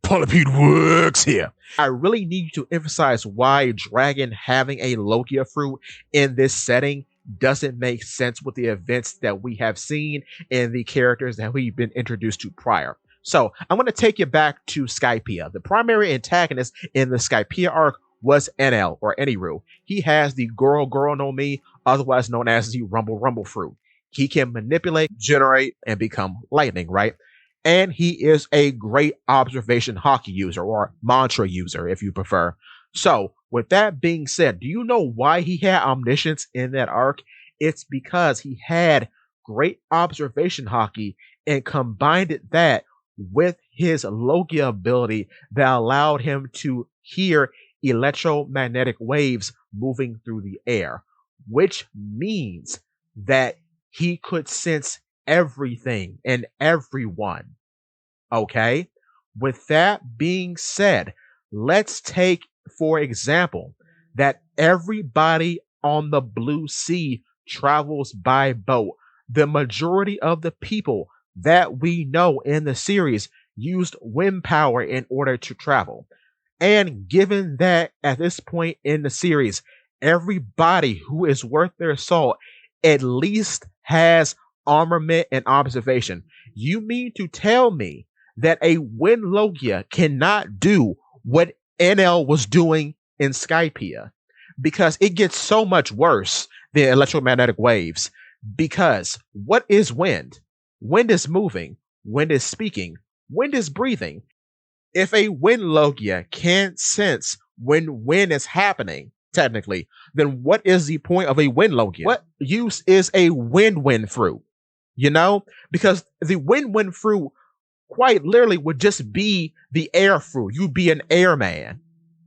Polypede works here. I really need to emphasize why Dragon having a Logia fruit in this setting doesn't make sense with the events that we have seen and the characters that we've been introduced to prior. So I'm going to take you back to Skypiea. The primary antagonist in the Skypiea arc was NL or Aniru. He has the Goro Goro no Mi, otherwise known as the Rumble Rumble fruit. He can manipulate, generate, and become lightning, right? And he is a great observation hockey user or mantra user, if you prefer. So, with that being said, do you know why he had omniscience in that arc? It's because he had great observation hockey and combined that with his Logia ability that allowed him to hear electromagnetic waves moving through the air, which means that he could sense everything and everyone. Okay? With that being said, let's take, for example, that everybody on the Blue Sea travels by boat. The majority of the people that we know in the series used wind power in order to travel. And given that at this point in the series, everybody who is worth their salt at least has armament and observation, you mean to tell me that a Wind Logia cannot do what NL was doing in Skypiea? Because it gets so much worse than electromagnetic waves. Because what is wind? Wind is moving, wind is speaking, wind is breathing. If a Wind Logia can't sense when wind is happening, technically, then what is the point of a Wind Logia? What use is a Wind fruit? You know? Because the Wind fruit quite literally would just be the air fruit. You'd be an airman.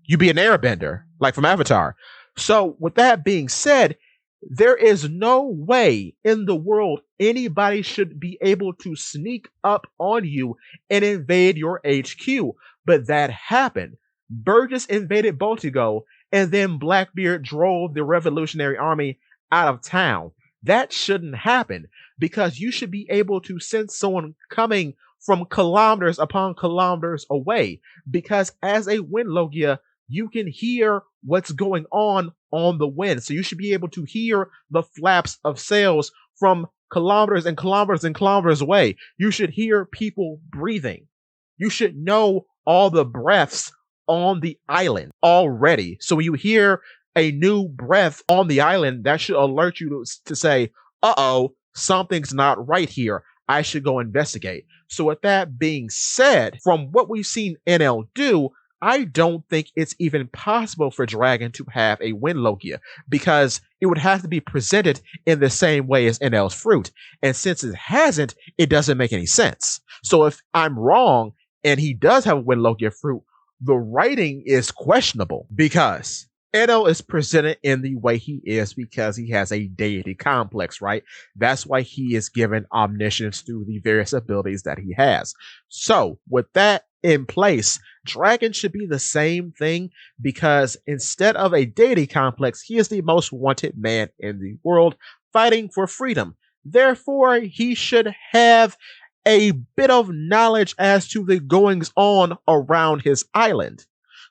You'd be an airbender, like from Avatar. So, with that being said, there is no way in the world anybody should be able to sneak up on you and invade your HQ. But that happened. Burgess invaded Baltigo, and then Blackbeard drove the Revolutionary Army out of town. That shouldn't happen, because you should be able to sense someone coming from kilometers upon kilometers away. Because as a Wind Logia, you can hear what's going on the wind. So you should be able to hear the flaps of sails from kilometers and kilometers and kilometers away. You should hear people breathing. You should know all the breaths on the island already. So when you hear a new breath on the island, that should alert you to say, uh-oh, something's not right here. I should go investigate. So with that being said, from what we've seen NL do, I don't think it's even possible for Dragon to have a Wind Logia, because it would have to be presented in the same way as NL's fruit. And since it hasn't, it doesn't make any sense. So if I'm wrong and he does have a Wind Logia fruit, the writing is questionable, because NL is presented in the way he is because he has a deity complex, right? That's why he is given omniscience through the various abilities that he has. So with that in place, Dragon should be the same thing, because instead of a deity complex, he is the most wanted man in the world fighting for freedom. Therefore, he should have a bit of knowledge as to the goings on around his island.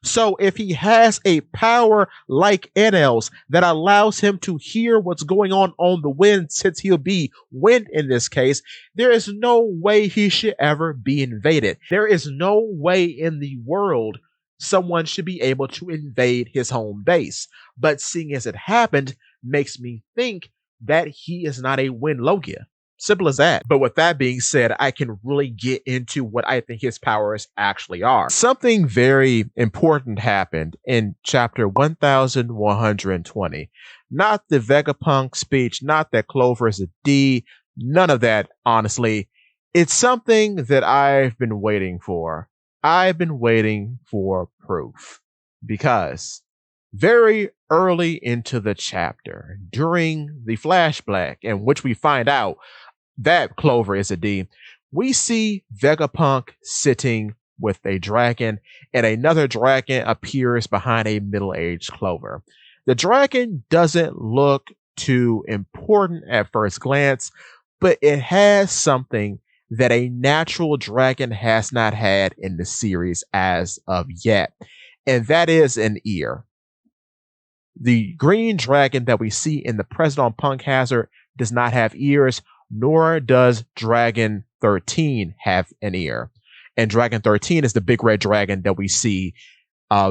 So if he has a power like NL's that allows him to hear what's going on the wind, since he'll be wind in this case, there is no way he should ever be invaded. There is no way in the world someone should be able to invade his home base. But seeing as it happened makes me think that he is not a Wind Logia. Simple as that. But with that being said, I can really get into what I think his powers actually are. Something very important happened in chapter 1120. Not the Vegapunk speech, not that Clover is a D, none of that, honestly. It's something that I've been waiting for. I've been waiting for proof. Because very early into the chapter, during the flashback in which we find out that Clover is a D, we see Vegapunk sitting with a dragon, and another dragon appears behind a middle-aged Clover. The dragon doesn't look too important at first glance, but it has something that a natural dragon has not had in the series as of yet, and that is an ear. The green dragon that we see in the present on Punk Hazard does not have ears, nor does Dragon 13 have an ear. And Dragon 13 is the big red dragon that we see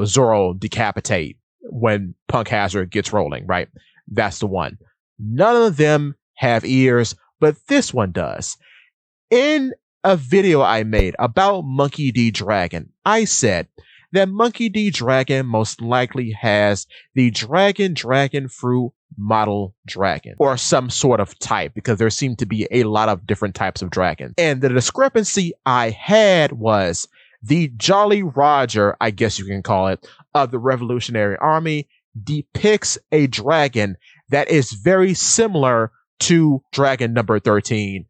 Zoro decapitate when Punk Hazard gets rolling, right? That's the one. None of them have ears, but this one does. In a video I made about Monkey D. Dragon, I said that Monkey D. Dragon most likely has the dragon fruit model dragon, or some sort of type, because there seem to be a lot of different types of dragons. And the discrepancy I had was the Jolly Roger, I guess you can call it, of the Revolutionary Army depicts a dragon that is very similar to Dragon number 13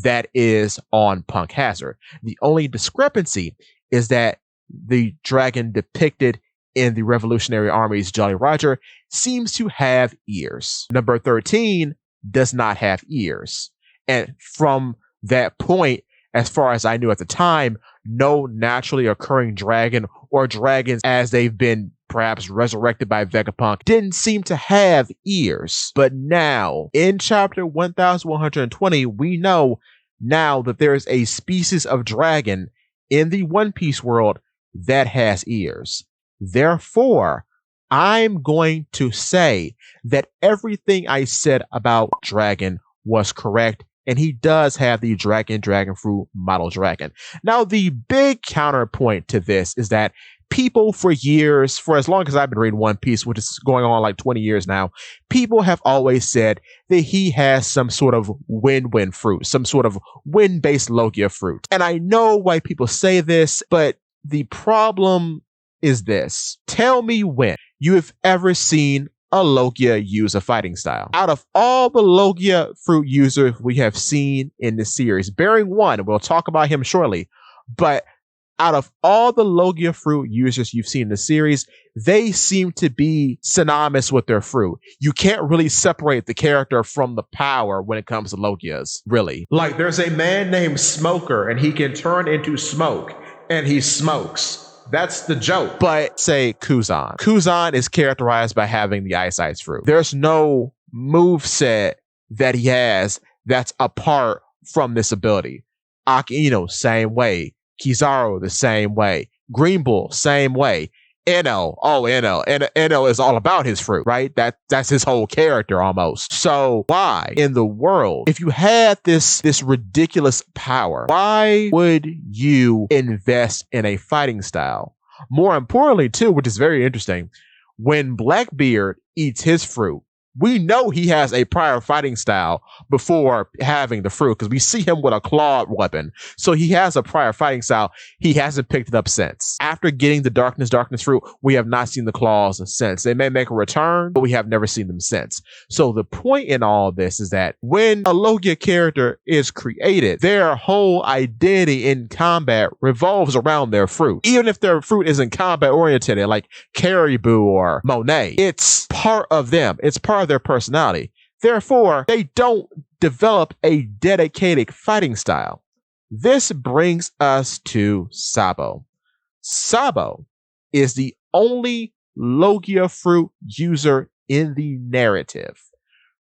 that is on Punk Hazard. The only discrepancy is that the dragon depicted in the Revolutionary Army's Jolly Roger seems to have ears. Number 13 does not have ears. And from that point, as far as I knew at the time, no naturally occurring dragon or dragons as they've been perhaps resurrected by Vegapunk didn't seem to have ears. But now, in chapter 1120, we know now that there is a species of dragon in the One Piece world that has ears. Therefore, I'm going to say that everything I said about Dragon was correct, and he does have the dragon fruit model dragon. Now, the big counterpoint to this is that people for years, for as long as I've been reading One Piece, which is going on like 20 years now, people have always said that he has some sort of win-win fruit, some sort of win-based Logia fruit. And I know why people say this, but the problem is this. Tell me when you have ever seen a Logia use a fighting style. Out of all the Logia fruit users we have seen in the series, bearing one, we'll talk about him shortly, but out of all the Logia fruit users you've seen in the series, they seem to be synonymous with their fruit. You can't really separate the character from the power when it comes to Logias, really. Like, there's a man named Smoker, and he can turn into smoke, and he smokes. That's the joke. But say Kuzan. Kuzan is characterized by having the Ice fruit. There's no moveset that he has that's apart from this ability. Akino, same way. Kizaru, the same way. Green Bull, same way. Eno, Eno is all about his fruit, right? That's his whole character almost. So why in the world, if you had this ridiculous power, why would you invest in a fighting style? More importantly, too, which is very interesting, when Blackbeard eats his fruit, we know he has a prior fighting style before having the fruit, because we see him with a clawed weapon. So he has a prior fighting style. He hasn't picked it up since. After getting the darkness fruit, we have not seen the claws since. They may make a return, but we have never seen them since. So the point in all this is that when a Logia character is created, their whole identity in combat revolves around their fruit. Even if their fruit isn't combat oriented, like Caribou or Monet, it's part of them. It's part of their personality. Therefore, they don't develop a dedicated fighting style. This brings us to Sabo. Sabo is the only Logia fruit user in the narrative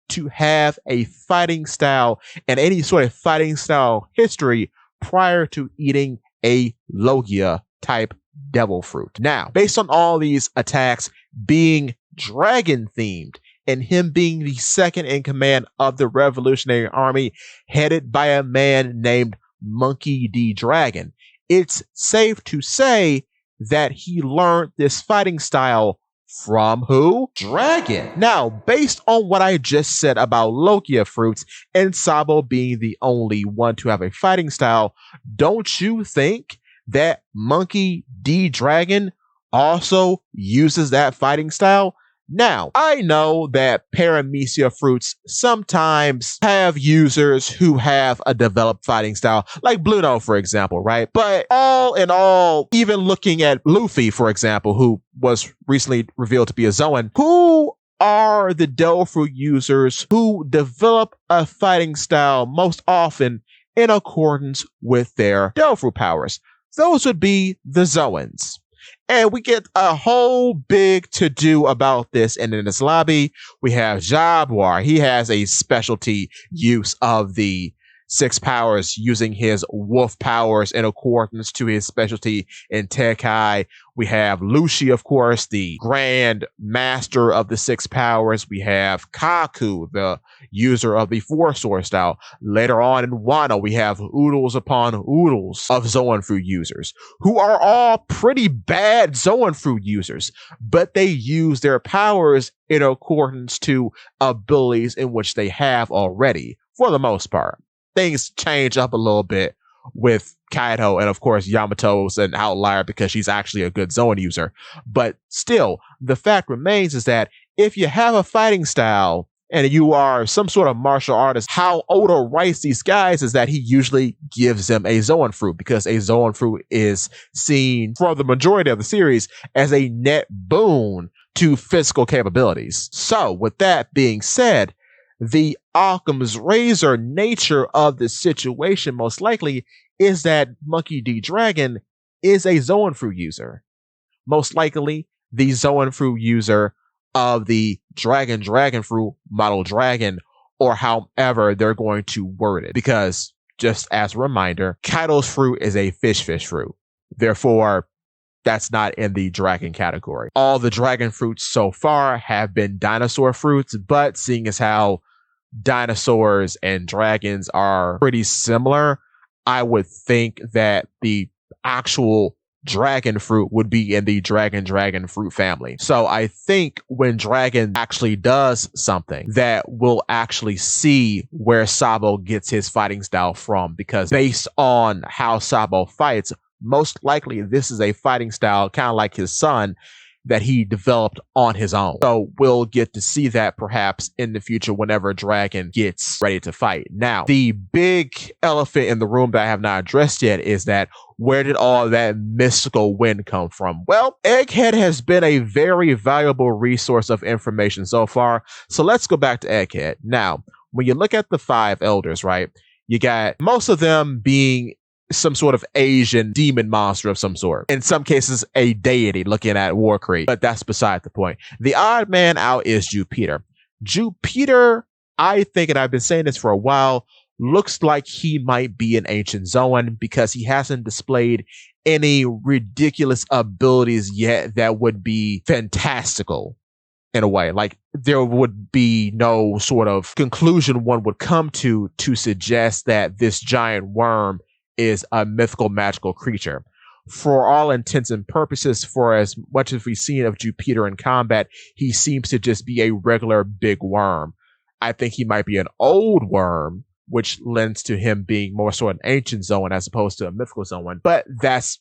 to have a fighting style and any sort of fighting style history prior to eating a Logia type devil fruit. Now, based on all these attacks being dragon themed, and him being the second in command of the Revolutionary Army, headed by a man named Monkey D. Dragon, it's safe to say that he learned this fighting style from who? Dragon. Now, based on what I just said about Logia fruits and Sabo being the only one to have a fighting style, don't you think that Monkey D. Dragon also uses that fighting style? Now, I know that Paramecia fruits sometimes have users who have a developed fighting style, like Bluto, for example, right? But all in all, even looking at Luffy, for example, who was recently revealed to be a Zoan, who are the devil fruit users who develop a fighting style most often in accordance with their devil fruit powers. Those would be the Zoans. And we get a whole big to do about this. And in this lobby, we have Jaguar. He has a specialty use of the six powers, using his wolf powers in accordance to his specialty in Tekai. We have Logia, of course, the grand master of the six powers. We have Kaku, the user of the four sword style. Later on in Wano, we have oodles upon oodles of Zoan fruit users, who are all pretty bad Zoan fruit users, but they use their powers in accordance to abilities in which they have already, for the most part. Things change up a little bit with Kaido, and of course Yamato's an outlier because she's actually a good Zoan user. But still, the fact remains is that if you have a fighting style and you are some sort of martial artist, how Oda writes these guys is that he usually gives them a Zoan fruit, because a Zoan fruit is seen for the majority of the series as a net boon to physical capabilities. So with that being said, the Occam's razor nature of the situation most likely is that Monkey D. Dragon is a Zoan fruit user. Most likely the Zoan fruit user of the Dragon fruit model dragon, or however they're going to word it. Because, just as a reminder, Kaido's fruit is a fish fruit. Therefore, that's not in the dragon category. All the dragon fruits so far have been dinosaur fruits, but seeing as how dinosaurs and dragons are pretty similar, I would think that the actual dragon fruit would be in the dragon fruit family. So I think when Dragon actually does something, that we'll actually see where Sabo gets his fighting style from, because based on how Sabo fights, most likely this is a fighting style kind of like his son that he developed on his own. So we'll get to see that perhaps in the future whenever Dragon gets ready to fight. Now, the big elephant in the room that I have not addressed yet is that where did all that mystical wind come from? Well, Egghead has been a very valuable resource of information so far. So let's go back to Egghead. Now, when you look at the five elders, right, you got most of them being some sort of Asian demon monster of some sort. In some cases, a deity, looking at War Creek, but that's beside the point. The odd man out is Jupiter. Jupiter, I think, and I've been saying this for a while, looks like he might be an ancient Zoan because he hasn't displayed any ridiculous abilities yet that would be fantastical. In a way, like there would be no sort of conclusion one would come to suggest that this giant worm is a mythical magical creature. For all intents and purposes, for as much as we've seen of Jupiter in combat, he seems to just be a regular big worm. I think he might be an old worm, which lends to him being more so an ancient Zoan as opposed to a mythical Zoan. But that's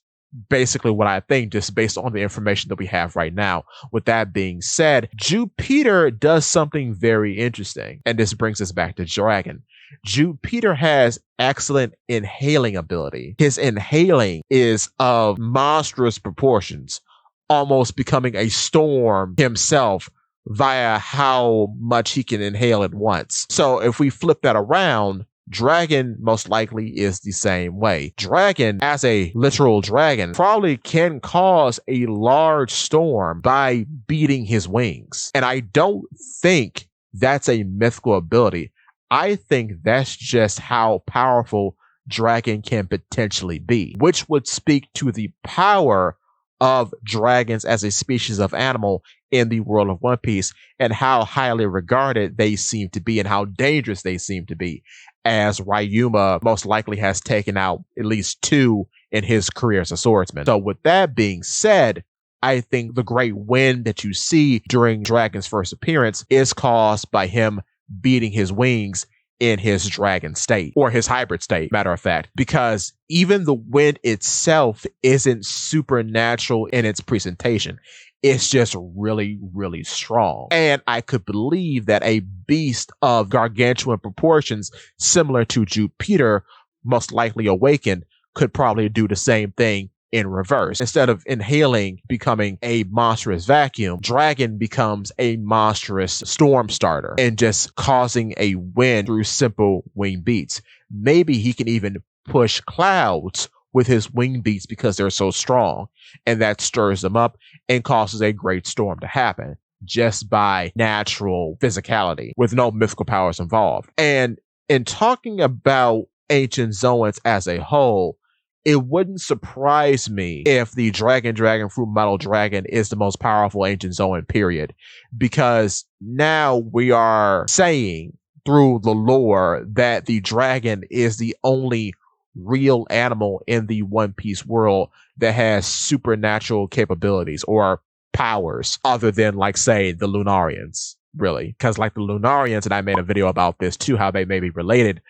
basically what I think, just based on the information that we have right now. With that being said, Jupiter does something very interesting, and this brings us back to Dragon. Jupiter has excellent inhaling ability. His inhaling is of monstrous proportions, almost becoming a storm himself via how much he can inhale at once. So if we flip that around, Dragon most likely is the same way. Dragon, as a literal dragon, probably can cause a large storm by beating his wings. And I don't think that's a mythical ability. I think that's just how powerful Dragon can potentially be, which would speak to the power of dragons as a species of animal in the world of One Piece, and how highly regarded they seem to be and how dangerous they seem to be, as Ryuma most likely has taken out at least 2 in his career as a swordsman. So with that being said, I think the great wind that you see during Dragon's first appearance is caused by him beating his wings in his dragon state, or his hybrid state, matter of fact, because even the wind itself isn't supernatural in its presentation. It's just really, really strong. And I could believe that a beast of gargantuan proportions, similar to Jupiter, most likely awakened, could probably do the same thing in reverse. Instead of inhaling becoming a monstrous vacuum, Dragon becomes a monstrous storm starter and just causing a wind through simple wing beats. Maybe he can even push clouds with his wing beats because they're so strong, and that stirs them up and causes a great storm to happen just by natural physicality with no mythical powers involved. And in talking about ancient Zoans as a whole, it wouldn't surprise me if the dragon fruit model dragon is the most powerful ancient Zoan, period. Because now we are saying through the lore that the dragon is the only real animal in the One Piece world that has supernatural capabilities or powers other than, like, say, the Lunarians, really. Because, like, the Lunarians, and I made a video about this too, how they may be related,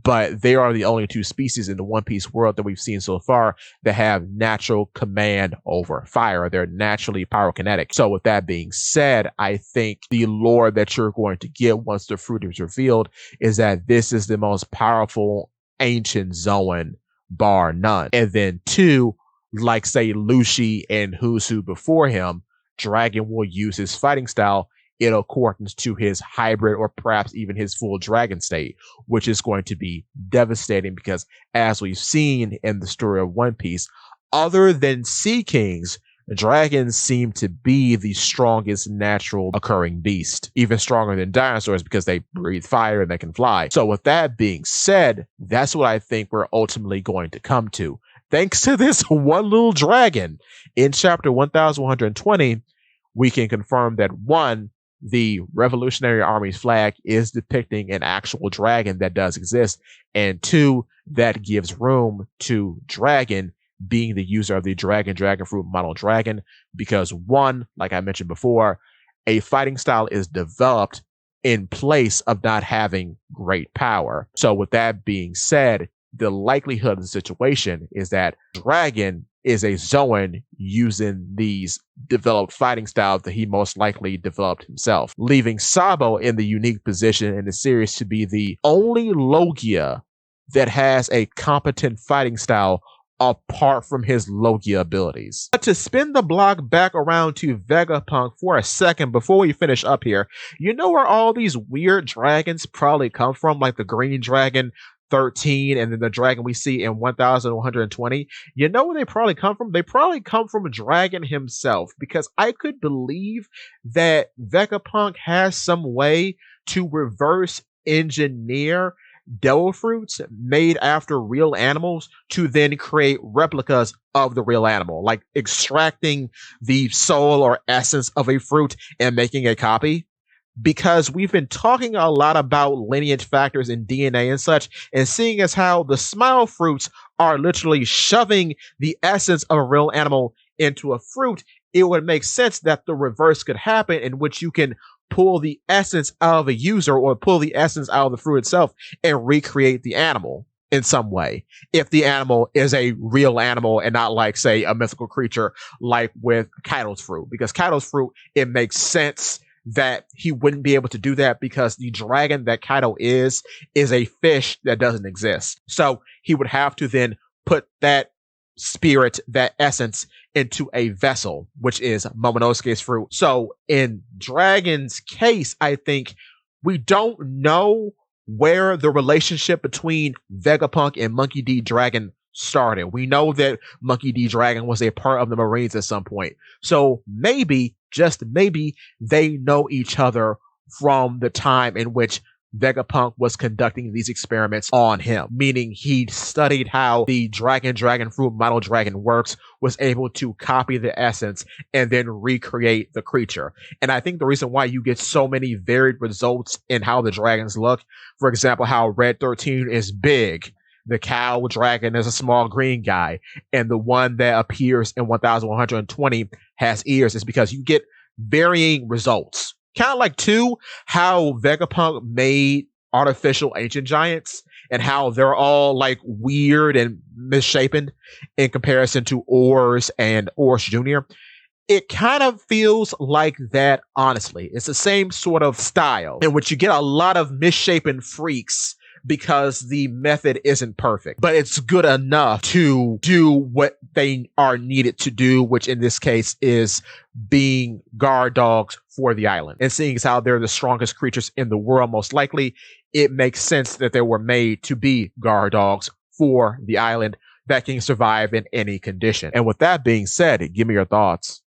but they are the only two species in the One Piece world that we've seen so far that have natural command over fire. They're naturally pyrokinetic. So with that being said, I think the lore that you're going to get once the fruit is revealed is that this is the most powerful ancient Zoan, bar none. And then two, like, say, Lucy and Husu before him, Dragon will use his fighting style in accordance to his hybrid or perhaps even his full dragon state, which is going to be devastating because, as we've seen in the story of One Piece, other than Sea Kings, dragons seem to be the strongest natural occurring beast, even stronger than dinosaurs because they breathe fire and they can fly. So with that being said, that's what I think we're ultimately going to come to. Thanks to this one little dragon in chapter 1120, we can confirm that one, the Revolutionary Army's flag is depicting an actual dragon that does exist, and two, that gives room to Dragon being the user of the dragon fruit model dragon, because one, like I mentioned before, a fighting style is developed in place of not having great power. So with that being said, the likelihood of the situation is that Dragon is a Zoan using these developed fighting styles that he most likely developed himself, leaving Sabo in the unique position in the series to be the only Logia that has a competent fighting style apart from his Logia abilities. But to spin the block back around to Vegapunk for a second before we finish up here, you know where all these weird dragons probably come from, like the green dragon 13 and then the dragon we see in 1120? You know where they probably come from? They probably come from Dragon himself, because I could believe that Vegapunk has some way to reverse engineer devil fruits made after real animals to then create replicas of the real animal, like extracting the soul or essence of a fruit and making a copy. Because we've been talking a lot about lineage factors in DNA and such, and seeing as how the smile fruits are literally shoving the essence of a real animal into a fruit, it would make sense that the reverse could happen, in which you can pull the essence out of a user or pull the essence out of the fruit itself and recreate the animal in some way, if the animal is a real animal and not, like, say, a mythical creature like with Kaido's fruit. Because Kaido's fruit, it makes sense that he wouldn't be able to do that because the dragon that Kaido is a fish that doesn't exist. So he would have to then put that spirit, that essence, into a vessel, which is Momonosuke's fruit. So in Dragon's case, I think we don't know where the relationship between Vegapunk and Monkey D. Dragon started. We know that Monkey D. Dragon was a part of the Marines at some point. So maybe, just maybe, they know each other from the time in which Vegapunk was conducting these experiments on him, meaning he studied how the dragon fruit model dragon works, was able to copy the essence, and then recreate the creature. And I think the reason why you get so many varied results in how the dragons look, for example, how Red 13 is big, the cow dragon is a small green guy, and the one that appears in 1120 has ears, is because you get varying results. Kind of like, too, how Vegapunk made artificial ancient giants and how they're all, like, weird and misshapen in comparison to Ors and Ors Jr. It kind of feels like that, honestly. It's the same sort of style in which you get a lot of misshapen freaks because the method isn't perfect, but it's good enough to do what they are needed to do, which in this case is being guard dogs for the island. And seeing as how they're the strongest creatures in the world, most likely, it makes sense that they were made to be guard dogs for the island that can survive in any condition. And with that being said, give me your thoughts.